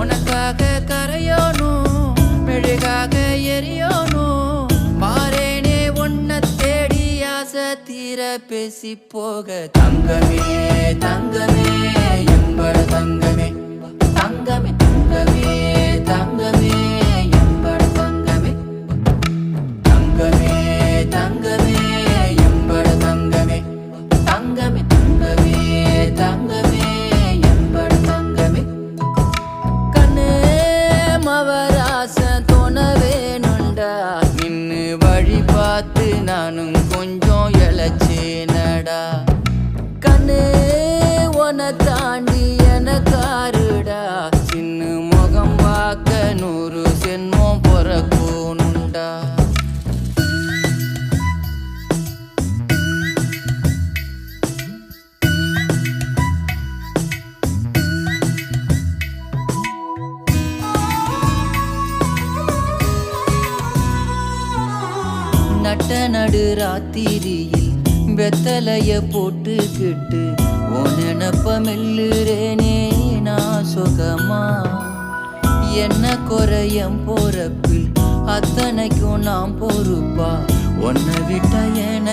உனக்காக கரையோனும் மெழுகாக எரியோனும் மாறேனே உன்னை தேடி ஆசை தீர பேசி போக தங்கமே தங்கமே எம்பட தங்கமே தங்கமே தங்கமே தங்கமே எம்பட தங்கமே தங்கமே தங்கமே எம்பட தங்கமே தங்கமே தங்கமே தங்கமே எம்பட தங்கமே கண்ணே மவராசன் தோணவேனுண்டா நின்னு வழி பார்த்து நானும் கொஞ்சம் இழைச்சேனடா கண்ணே உன தாண்டி எனக்காருடா சின்ன முகம் பார்க்க 100 சென்மம் பொறக்கோனுண்டா நட்ட நடு ராத்திரியில் வெத்தலைய போட்டுக்கிட்டு உன் நினப்ப மெல்லுறேனே நான் சுகமா என்ன குறையம் போறப்பில் அத்தனைக்கும் நான் பொறுப்பா உன்னை விட்ட என